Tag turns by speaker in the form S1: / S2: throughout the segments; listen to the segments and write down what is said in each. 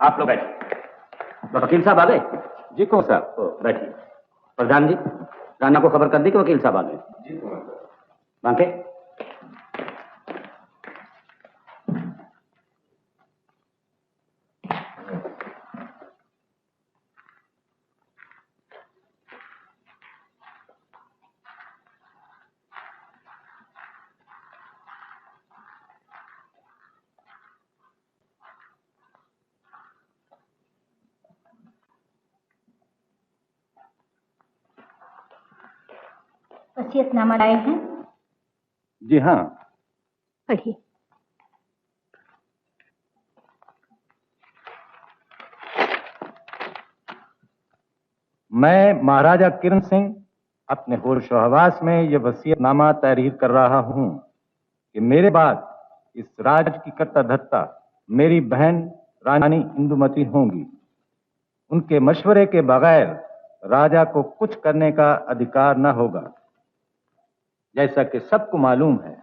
S1: आप लोग बैठिए। वकील साहब आ गए? जी कौन साहब, बैठिए। प्रधान जी, राणा को खबर कर दी कि वकील साहब आ गए? जी बांके।
S2: वसीयतनामा लाए हैं?
S1: जी हाँ।
S2: पढ़िए।
S3: मैं महाराजा किरण सिंह अपने होश-ओ-हवास में यह वसीयतनामा तहरीर कर रहा हूं कि मेरे बाद इस राज की कर्ता धर्ता मेरी बहन रानी इंदुमती होंगी। उनके मशवरे के बगैर राजा को कुछ करने का अधिकार न होगा। जैसा कि सबको मालूम है,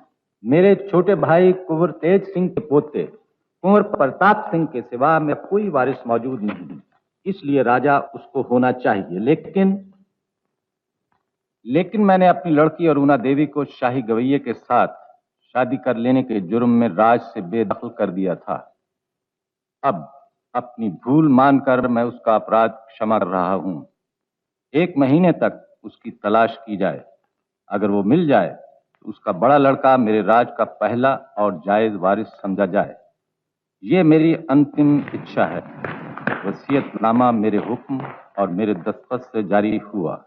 S3: मेरे छोटे भाई कुंवर तेज सिंह के पोते कुंवर प्रताप सिंह के सिवा में कोई वारिस मौजूद नहीं, इसलिए राजा उसको होना चाहिए। लेकिन मैंने अपनी लड़की अरुणा देवी को शाही गवैये के साथ शादी कर लेने के जुर्म में राज से बेदखल कर दिया था। अब अपनी भूल मानकर मैं उसका अपराध क्षमा कर रहा हूं। 1 महीने तक उसकी तलाश की जाए। अगर वो मिल जाए तो उसका बड़ा लड़का मेरे राज का पहला और जायज वारिस समझा जाए। ये मेरी अंतिम इच्छा है। वसीयतनामा मेरे हुक्म और मेरे दस्तखत से जारी हुआ।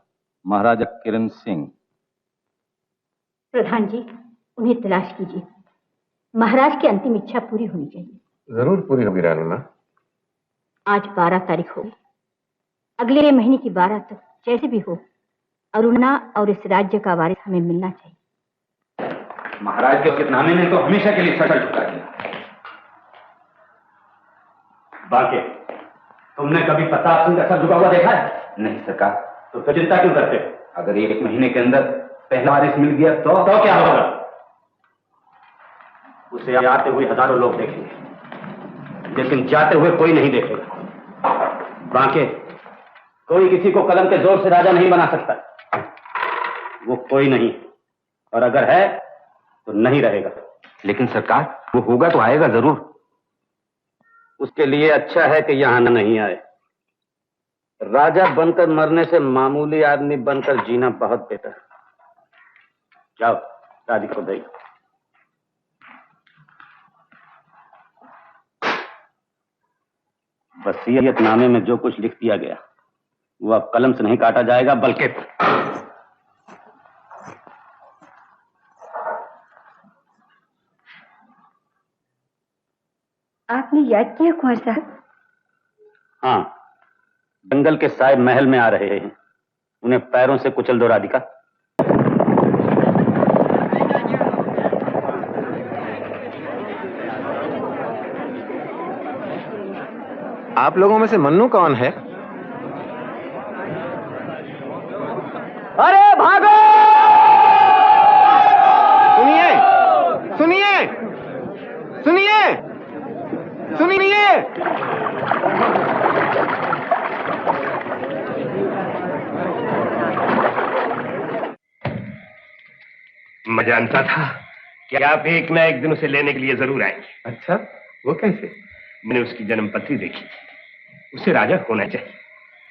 S3: महाराजा किरण सिंह।
S2: प्रधान जी, उन्हें तलाश कीजिए। महाराज की अंतिम इच्छा पूरी होनी चाहिए।
S4: जरूर पूरी होगी रानी माँ।
S2: आज 12 तारीख हो गई। अगले महीने की 12 तक जैसे भी हो अरुणा और इस राज्य का वारिस हमें मिलना चाहिए।
S1: महाराज के वसीयतनामे ने तो हमेशा के लिए सर झुका दिया। बांके, तुमने कभी प्रताप सिंह का सर झुका हुआ देखा है? नहीं सरकार। तो फिर चिंता क्यों करते? अगर 1 महीने के अंदर पहला वारिस मिल गया तो क्या होगा? उसे आते हुए हजारों लोग देखेंगे, लेकिन जाते हुए कोई नहीं देखेगा। बांके, कोई किसी को कलम के जोर से राजा नहीं बना सकता। वो कोई नहीं, और अगर है तो नहीं रहेगा। लेकिन सरकार, वो होगा तो आएगा जरूर। उसके लिए अच्छा है कि यहां नहीं आए। राजा बनकर मरने से मामूली आदमी बनकर जीना बहुत बेहतर। जाओ, दादी को दे। वसीयतनामे में जो कुछ लिख दिया गया वो अब कलम से नहीं काटा जाएगा, बल्कि
S2: आपने याद किया कुंवर साहब?
S1: हाँ, जंगल के साए महल में आ रहे हैं। उन्हें पैरों से कुचल दो राधिका।
S4: आप लोगों में से मन्नू कौन है?
S1: अरे भागो!
S4: सुनिए, सुनिए, सुनिए, सुनिए।
S5: मैं जानता था कि आप एक ना एक दिन उसे लेने के लिए जरूर आएंगे।
S4: अच्छा, वो कैसे?
S5: मैंने उसकी जन्म पत्री देखी थी। उसे राजा होना चाहिए।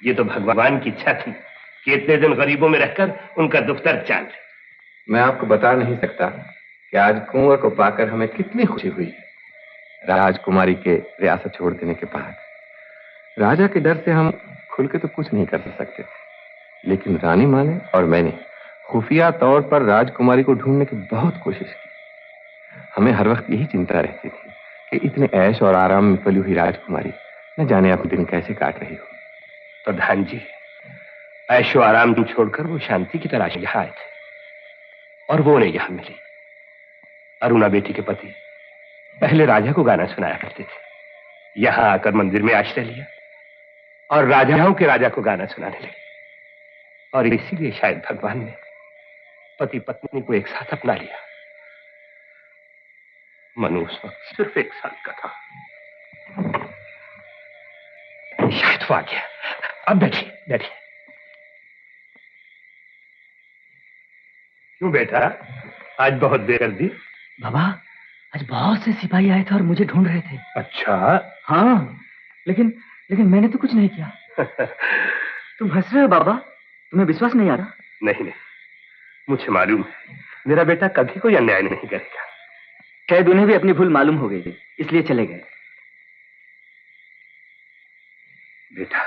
S5: ये तो भगवान की इच्छा थी कि इतने दिन गरीबों में रहकर उनका दुख दर्द जान ले।
S4: मैं आपको बता नहीं सकता कि आज कुंवर को पाकर हमें कितनी खुशी हुई। राजकुमारी के रियासत छोड़ देने के बाद राजा के डर से हम खुल के तो कुछ नहीं कर सकते, लेकिन रानी माँ ने और मैंने खुफिया तौर पर राजकुमारी को ढूंढने की बहुत कोशिश की। हमें हर वक्त यही चिंता रहती थी कि इतने ऐश और आराम में पली हुई राजकुमारी न जाने अपने दिन कैसे काट रही हो।
S5: प्रधान जी, ऐशो आराम छोड़कर वो शांति की तलाश में यहाँ आए थे, और वो उन्हें यहाँ मिली। अरुणा बेटी के पति पहले राजा को गाना सुनाया करते थे। यहाँ आकर मंदिर में आश्रय लिया और राजाओं के राजा को गाना सुनाने लगे। और इसीलिए शायद भगवान ने पति पत्नी को एक साथ अपना लिया। मनु उस वक्त सिर्फ 1 साल का था। आ गया। अब बैठिए बैठिए। क्यों बेटा, आज बहुत देर कर दी?
S6: बाबा, आज बहुत से सिपाही आए थे और मुझे ढूंढ रहे थे।
S5: अच्छा।
S6: हाँ, लेकिन लेकिन मैंने तो कुछ नहीं किया। तुम हंस रहे हो बाबा, तुम्हें विश्वास नहीं आ रहा?
S5: नहीं नहीं, मुझे मालूम है मेरा बेटा कभी कोई अन्याय नहीं करेगा।
S6: शायद उन्हें भी अपनी भूल मालूम हो गई, इसलिए चले गए।
S5: बेटा,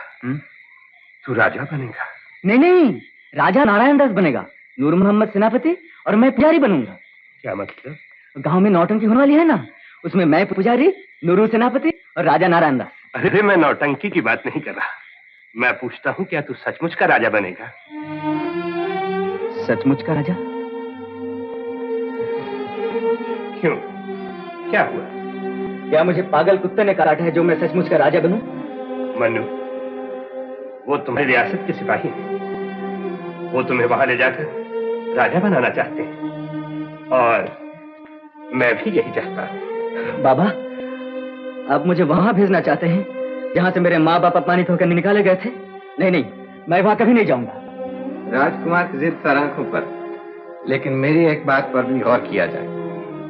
S5: तू राजा बनेगा?
S6: नहीं नहीं, राजा नारायण दास बनेगा, नूर मोहम्मद सेनापति और मैं पुजारी बनूंगा।
S5: क्या मतलब?
S6: गांव में नौटंकी होने वाली है ना, उसमें मैं पुजारी, नूरू सेनापति और राजा नारायण दास।
S5: अरे मैं नौटंकी की बात नहीं कर रहा, मैं पूछता हूँ क्या तू सचमुच का राजा बनेगा?
S6: सचमुच का राजा?
S5: क्यों, क्या हुआ?
S6: क्या मुझे पागल कुत्ते ने काटा है जो मैं सचमुच का राजा बनूं?
S5: मनु, वो तुम्हारी रियासत के सिपाही हैं, वो तुम्हें वहां ले जाकर राजा बनाना चाहते हैं और मैं भी यही चाहता हूं।
S6: बाबा, आप मुझे वहां भेजना चाहते हैं जहां से मेरे माँ बाप अपमानित होकर निकाले गए थे? नहीं नहीं, मैं वहां कभी नहीं जाऊंगा।
S4: राजकुमार की जिद सर आंखों पर, लेकिन मेरी एक बात पर भी गौर किया जाए।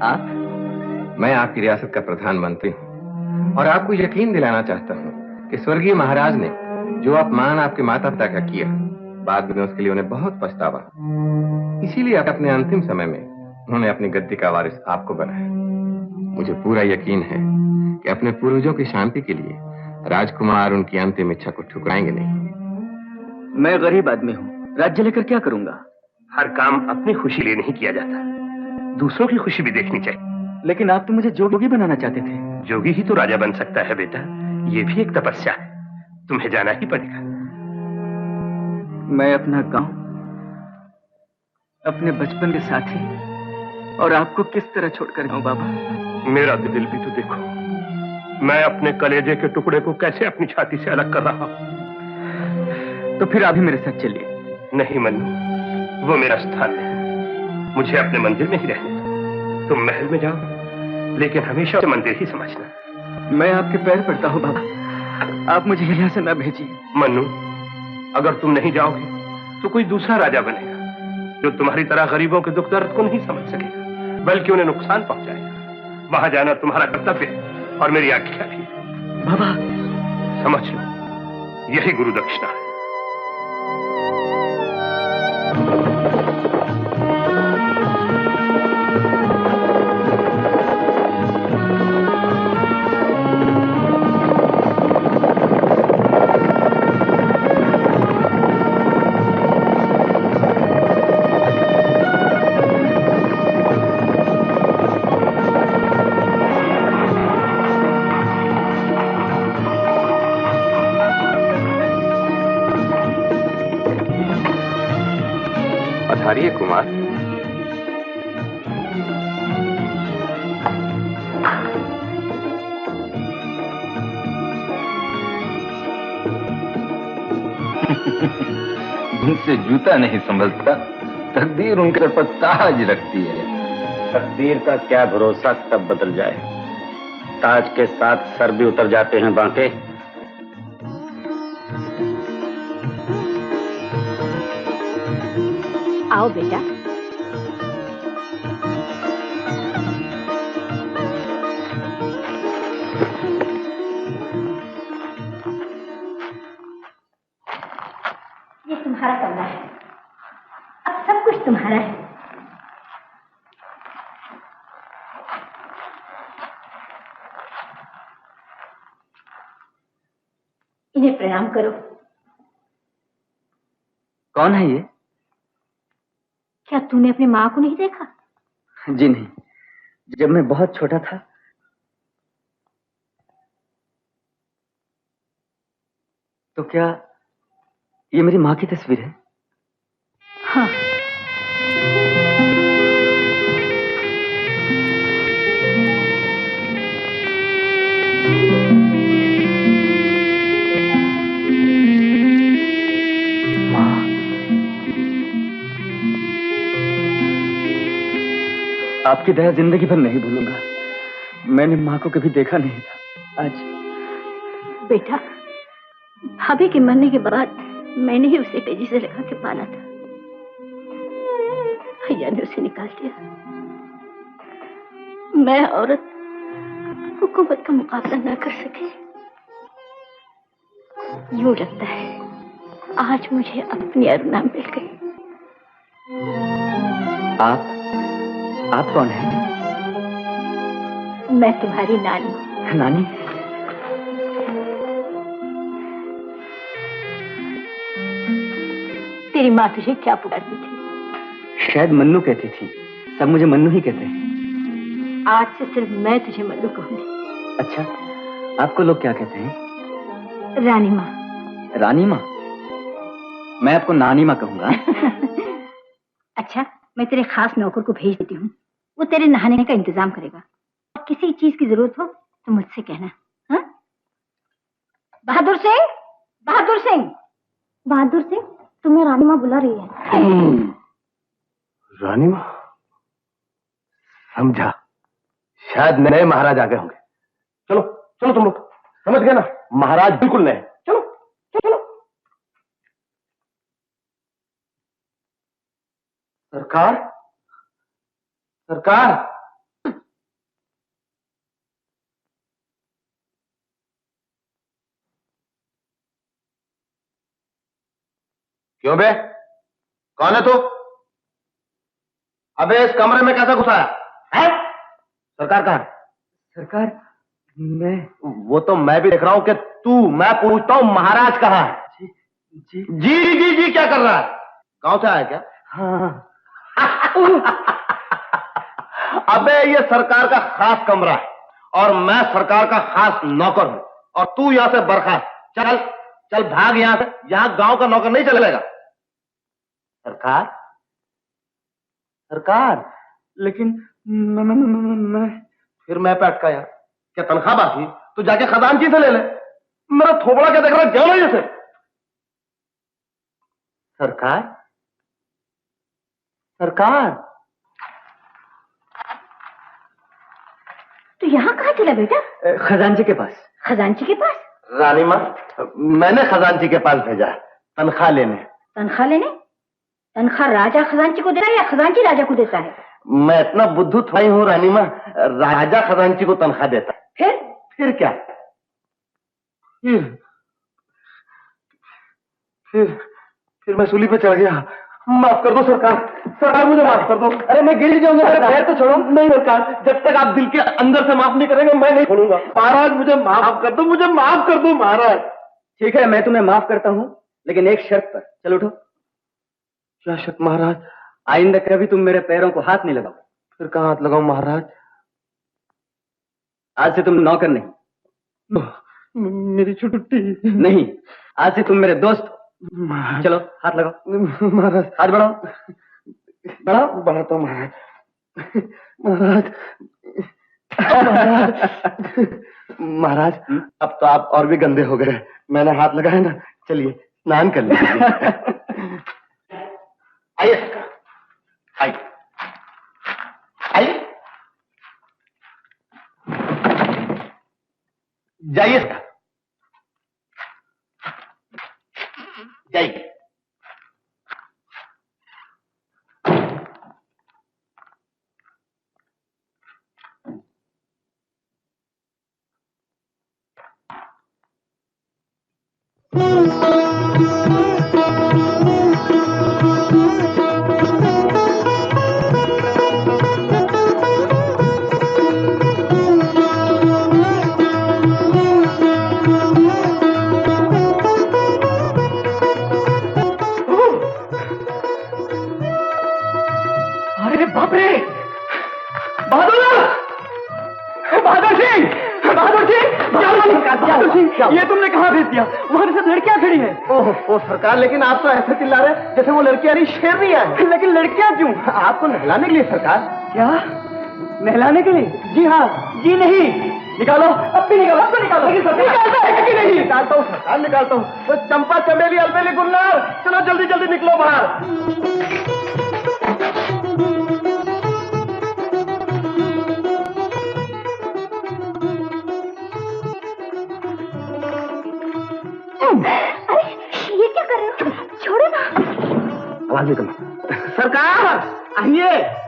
S6: आप?
S4: मैं आपकी रियासत का प्रधानमंत्री हूँ और आपको यकीन दिलाना चाहता हूँ कि स्वर्गीय महाराज ने जो अपमान आपके माता पिता का किया, बाद में उसके लिए उन्हें बहुत पछतावा। इसीलिए अपने अंतिम समय में उन्होंने अपनी गद्दी का वारिस आपको बनाया। मुझे पूरा यकीन है कि अपने पूर्वजों की शांति के लिए राजकुमार उनकी अंतिम इच्छा को ठुकराएंगे नहीं।
S6: मैं गरीब आदमी हूँ, राज्य लेकर क्या करूंगा?
S5: हर काम अपनी खुशी लिए नहीं किया जाता, दूसरों की खुशी भी देखनी चाहिए।
S6: लेकिन आप तो मुझे जोगी बनाना चाहते थे।
S5: जोगी ही तो राजा बन सकता है बेटा, ये भी एक तपस्या है, तुम्हें जाना ही पड़ेगा।
S6: मैं अपना गांव, अपने बचपन के साथी और आपको किस तरह छोड़कर जाऊं बाबा?
S5: मेरा दिल भी तो देखो, मैं अपने कलेजे के टुकड़े को कैसे अपनी छाती से अलग कर रहा हूं।
S6: तो फिर आप भी मेरे साथ चलिए।
S5: नहीं मन्नू, वो मेरा स्थान है, मुझे अपने मंदिर में ही रहने दो। तुम महल में जाओ, लेकिन हमेशा मंदिर ही समझना।
S6: मैं आपके पैर पड़ता हूं बाबा, आप मुझे यहाँ से न भेजिए।
S5: मन्नू, अगर तुम नहीं जाओगे तो कोई दूसरा राजा बनेगा जो तुम्हारी तरह गरीबों के दुख दर्द को नहीं समझ सकेगा, बल्कि उन्हें नुकसान पहुंचाएगा। वहां जाना तुम्हारा कर्तव्य है और मेरी आज्ञा भी।
S6: बाबा,
S5: समझ लो, यही गुरु दक्षिणा है। पधारिए कुमार।
S3: जिनसे जूता नहीं संभलता, तकदीर उनके सर पर ताज रखती है।
S1: तकदीर का क्या भरोसा कब बदल जाए, ताज के साथ सर भी उतर जाते हैं बांके।
S2: आओ बेटा। ये तुम्हारा कमरा है, अब सब कुछ तुम्हारा है। इन्हें प्रणाम करो।
S6: कौन है ये?
S2: क्या तूने अपनी माँ को नहीं देखा?
S6: जी नहीं, जब मैं बहुत छोटा था। तो क्या ये मेरी माँ की तस्वीर है?
S2: हाँ।
S6: आपकी दया जिंदगी भर नहीं भूलूंगा। मैंने माँ को कभी देखा नहीं था, आज।
S2: बेटा, भाभी के मरने के बाद मैंने ही उसे तेजी से लगा के पाला था। भैया ने उसे निकाल दिया। मैं औरत हुकूमत का मुकाबला न कर सके। यूं लगता है आज मुझे अपनी अरुणा मिल गई।
S6: आप कौन हैं?
S2: मैं तुम्हारी नानी।
S6: नानी?
S2: तेरी माँ तुझे क्या पुकारती थी?
S6: शायद मन्नू कहती थी। सब मुझे मन्नू ही कहते हैं।
S2: आज से सिर्फ मैं तुझे मन्नू कहूंगी।
S6: अच्छा, आपको लोग क्या कहते हैं?
S2: रानी माँ।
S6: रानी माँ? मैं आपको नानी माँ कहूंगा।
S2: अच्छा, मैं तेरे खास नौकर को भेज देती हूँ। वो तेरे नहाने का इंतजाम करेगा। किसी चीज की जरूरत हो तो मुझसे कहना। हाँ? बहादुर सिंह, बहादुर सिंह, बहादुर सिंह, तुम्हें रानी माँ बुला रही है।
S5: रानी माँ? समझा, शायद नए महाराज आ गए होंगे। चलो चलो तुम लोग, समझ गए ना, महाराज बिल्कुल नए। चलो चलो। सरकार, सरकार, क्यों बे? कौन है तू? अबे इस कमरे में कैसे घुसा है? सरकार कहाँ है?
S6: सरकार, मैं...
S5: वो तो मैं भी देख रहा हूं कि मैं पूछता हूं महाराज कहाँ है? जी क्या कर रहा है? गांव से आया क्या?
S6: हाँ।
S5: अबे ये सरकार का खास कमरा है और मैं सरकार का खास नौकर हूं और तू यहां से बर्खास्त। चल चल भाग यहां से, यहां गांव का नौकर नहीं चलेगा। सरकार, सरकार,
S6: लेकिन मैं...
S5: फिर मैं पे अटका यार। क्या तनख्वाह बाकी? तू जाके खजानची से ले ले। मेरा थोबड़ा क्या देख रहा है, क्या नहीं जैसे? सरकार, सरकार,
S2: तो यहाँ कहाँ चला बेटा?
S6: खजांची के पास।
S2: खजांची के पास?
S5: रानी माँ, मैंने खजानची के पास भेजा है तनख्वाह लेने।
S2: तनख्वाह लेने? तनख्वाह राजा खजांची को देता है या खजांची राजा को देता है?
S5: मैं इतना बुद्धू थोड़ी हूँ रानी माँ, राजा खजांची को तनख्वाह देता है। फिर क्या? फिर मैं सूली पे चढ़ गया। माफ कर दो सरकार, सरकार मुझे माफ कर दो। अरे मैं गिर जाऊंगा, मेरे पैर तो छोड़ो। नहीं सरकार, जब तक आप दिल के अंदर से माफ नहीं करेंगे मैं नहीं छोड़ूंगा। महाराज मुझे माफ कर दो, मुझे माफ कर दो महाराज।
S6: ठीक है, मैं तुम्हें माफ करता हूँ, लेकिन एक शर्त पर। चलो उठो।
S5: क्या शर्त महाराज?
S6: आइंदा कभी तुम मेरे पैरों को हाथ नहीं लगाओ।
S5: फिर कहाँ हाथ लगाऊं महाराज?
S6: आज से तुम नौकर नहीं।
S5: मेरी छुट्टी
S6: नहीं, आज से तुम मेरे दोस्त। चलो हाथ लगाओ
S5: महाराज।
S6: हाथ बढ़ाओ, बढ़ाओ।
S5: बढ़ाता हूं महाराज। महाराज, महाराज, अब तो आप और भी गंदे हो गए। मैंने हाथ लगाया ना, चलिए स्नान कर लीजिए। आइए सरकार, आइए आइए, जाइए सरकार, जाइए।
S6: अरे बाप रे, बहादुर, बहादुर सिंह, बहादुर सिंह, बहादुर सिंह, ये तुमने कहाँ भेज दिया? वहां से लड़कियां खड़ी हैं।
S5: ओह सरकार, लेकिन आप तो ऐसे चिल्ला रहे हैं जैसे वो लड़कियां नहीं शेर नहीं है।
S6: लेकिन लड़कियां क्यों?
S5: आपको नहलाने के लिए सरकार।
S6: क्या नहलाने के लिए?
S5: जी हाँ।
S6: जी नहीं, निकालो, अब भी निकालो, अब भी निकालो। निकालता है कि नहीं?
S5: निकालता हूँ सरकार, निकालता हूँ। तो चंपा, चमेली, अलबेली, गुलनार, चलो जल्दी जल्दी निकलो बाहर। भागने का मत। सरकार आइए।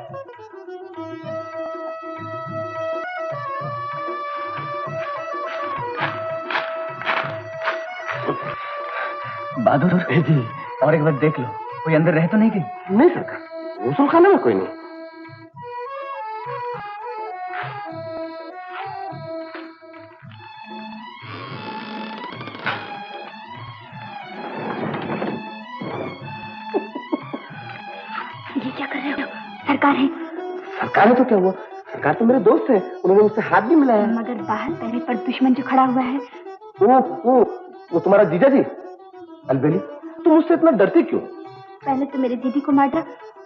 S6: बहादुर जी, और एक बार देख लो, कोई अंदर रह तो नहीं गई?
S5: नहीं सरकार, गुसल खाने में कोई नहीं।
S2: ये क्या कर रहे हो? सरकार है।
S5: सरकार है तो क्या हुआ? सरकार तो मेरे दोस्त है, उन्होंने मुझसे हाथ भी मिलाया।
S2: मगर बाहर पहरे पर दुश्मन जो खड़ा हुआ है।
S5: वो तुम्हारा जीजा जी। अलबेली, तुम मुझसे इतना डरती क्यों?
S2: पहले तो मेरे दीदी को मारा,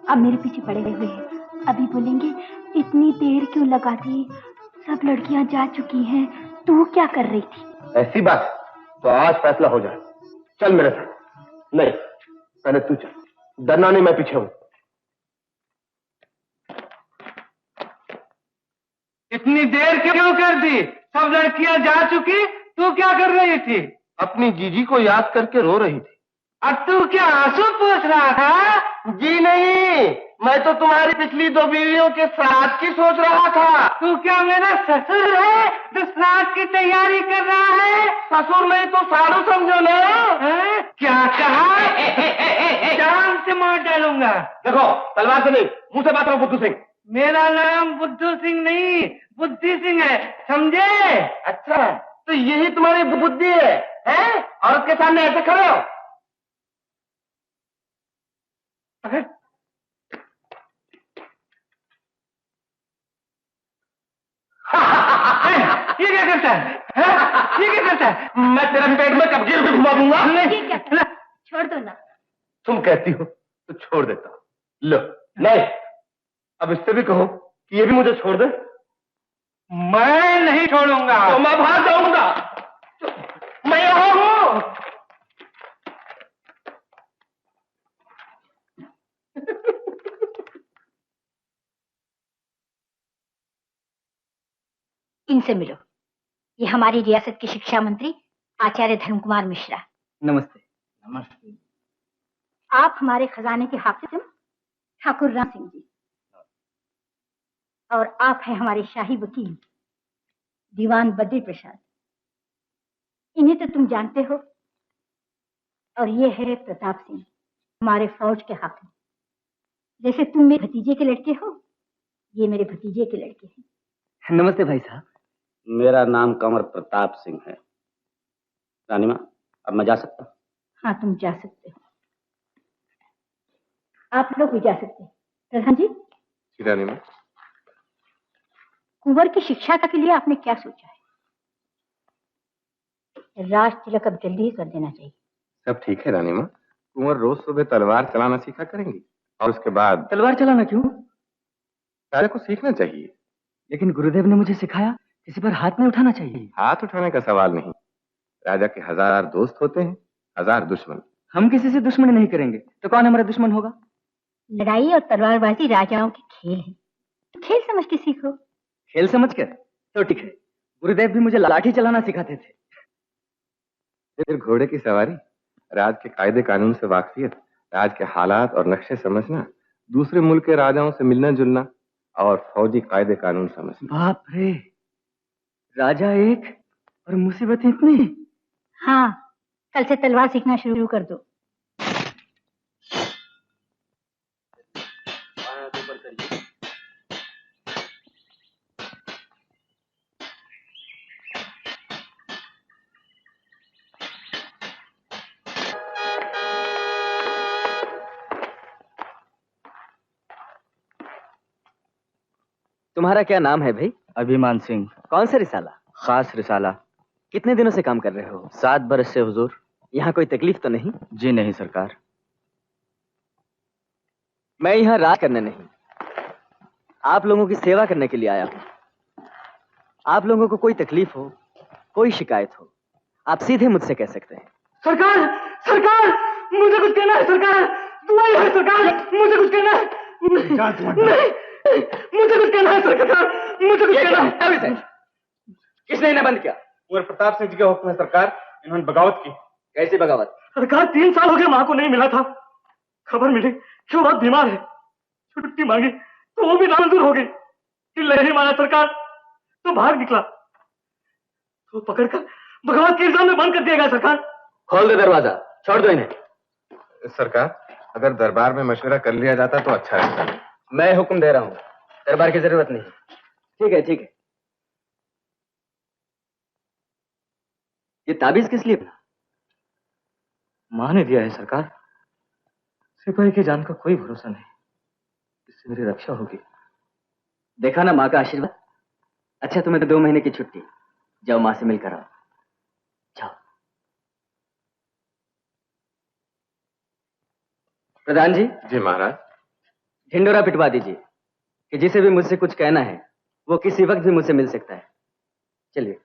S2: अब मेरे पीछे पड़े हुए हैं। अभी बोलेंगे इतनी देर क्यों लगा दी, सब लड़कियां जा चुकी हैं, तू क्या कर रही थी?
S5: ऐसी बात तो आज फैसला हो जाए। चल मेरे साथ। नहीं, पहले तू चल। डरना नहीं, मैं पीछे हूं।
S6: इतनी देर क्यों कर दी? सब लड़कियां जा चुकी, तू क्या कर रही थी?
S5: अपनी जीजी को याद करके रो रही थी।
S6: अब तू क्या आंसू पूछ रहा था?
S5: जी नहीं, मैं तो तुम्हारी पिछली 2 बीवियों के श्राद्ध की सोच रहा था।
S6: तू क्या मेरा ससुर है जो श्राद्ध की तैयारी कर रहा है?
S5: ससुर नहीं तो साधु समझो ना।
S6: हैं? क्या कहा? जान से मार डालूंगा।
S5: देखो, तलवार से नहीं, मुंह से बात करो बुद्धू सिंह।
S6: मेरा नाम बुद्धू सिंह नहीं, बुद्धि सिंह है, समझे?
S5: अच्छा, तो यही तुम्हारी बुद्धि है, हैं? औरत के सामने ऐसे खड़े हो?
S6: ये क्या करता है? ये क्या करता है?
S5: मैं तेरे पेट में कब्जीर भी घुमा दूंगा।
S2: ये क्या कर? छोड़ दो ना।
S5: तुम कहती हो तो छोड़ देता हूं। लो, नहीं, अब इससे भी कहो कि ये भी मुझे छोड़ दे।
S6: मैं नहीं छोड़ूंगा।
S5: तो मैं भाग जाऊंगा। मैं यहां हूं।
S2: इनसे मिलो। ये हमारी रियासत के शिक्षा मंत्री आचार्य धर्म कुमार मिश्रा।
S6: नमस्ते।
S3: नमस्ते।
S2: आप हमारे खजाने के हाकिम ठाकुर राम सिंह जी, और आप हैं हमारे शाही वकील दीवान बद्री प्रसाद। इन्हें तो तुम जानते हो। और ये है प्रताप सिंह, हमारे फौज के हाकिम। जैसे तुम मेरे भतीजे के लड़के हो, ये मेरे भतीजे के लड़के हैं।
S6: नमस्ते भाई साहब।
S1: मेरा नाम कंवर प्रताप सिंह है। रानीमा, अब मैं जा सकता हूँ?
S2: हाँ, तुम जा सकते हो। आप लोग भी जा सकते हैं। प्रधान जी,
S4: रानीमा,
S2: कुंवर की शिक्षा के लिए आपने क्या सोचा है? राज तिलक अब जल्दी ही कर देना चाहिए।
S4: सब ठीक है रानीमा। कुंवर रोज सुबह तलवार चलाना सीखा करेंगी और उसके बाद।
S6: तलवार चलाना क्यों?
S4: राजा को सीखना चाहिए।
S6: लेकिन गुरुदेव ने मुझे सिखाया किसी पर हाथ नहीं उठाना चाहिए।
S4: हाथ उठाने का सवाल नहीं। राजा के 1000 दोस्त होते हैं, 1000 दुश्मन।
S6: हम किसी से दुश्मनी नहीं करेंगे तो कौन हमारा दुश्मन होगा?
S2: लड़ाई और तलवारबाजी राजाओं के खेल है, तो खेल समझ के सीखो।
S6: खेल समझ कर तो ठीक है। गुरुदेव भी मुझे लाठी चलाना सिखाते थे।
S4: फिर घोड़े की सवारी, राज के कायदे कानून से वाकफियत, राज के हालात और नक्शे समझना, दूसरे मुल्क के राजाओं से मिलना जुलना और फौजी कायदे कानून समझना।
S6: बाप रे, राजा एक और मुसीबत इतनी।
S2: हाँ, कल से तलवार सीखना शुरू कर दो।
S6: तुम्हारा क्या नाम है भाई?
S7: अभिमान सिंह।
S6: कौन सा रिसाला?
S7: खास रिसाला।
S6: कितने दिनों से काम कर रहे हो?
S7: 7 बरस से हुजूर।
S6: यहाँ कोई तकलीफ तो नहीं?
S7: जी नहीं सरकार।
S6: मैं यहाँ राज करने नहीं, आप लोगों की सेवा करने के लिए आया हूँ। आप लोगों को कोई तकलीफ हो, कोई शिकायत हो, आप सीधे मुझसे कह सकते हैं। सरकार, सरकार, मुझे कुछ कहना है सरकार। दुआई है सरकार, मुझे कुछ कहना है। नहीं, मुझे कुछ कहना है सरकार, मुझे कुछ कहना है। किसने इन्हें बंद किया?
S5: कुंवर प्रताप सिंह जी का हुक्म है सरकार। इन्होंने बगावत की।
S6: कैसी बगावत?
S5: सरकार 3 साल हो गए मां को नहीं मिला था। खबर मिली
S8: कि वो बहुत बीमार है। छुट्टी मांगी तो वो भी नामंजूर हो गई। कि नहीं माना सरकार तो भाग निकला, तो पकड़कर बगावत के इल्जाम में बंद कर दिया गया। सरकार
S6: खोल दे दरवाजा, छोड़ दो इन्हें।
S4: सरकार, अगर दरबार में मशवरा कर लिया जाता तो अच्छा रहता।
S6: मैं हुक्म दे रहा हूं, दरबार की जरूरत नहीं। ठीक है ठीक है। ये ताबीज किस लिए बना?
S8: मां ने दिया है सरकार। सिपाही की जान का कोई भरोसा नहीं, इससे मेरी रक्षा होगी।
S6: देखा ना माँ का आशीर्वाद। अच्छा तुम्हें तो 2 महीने की छुट्टी, जाओ माँ से मिलकर आओ। जाओ। प्रधान जी।
S4: जी महाराज।
S6: ढिंडोरा पिटवा दीजिए कि जिसे भी मुझसे कुछ कहना है वो किसी वक्त भी मुझसे मिल सकता है। चलिए।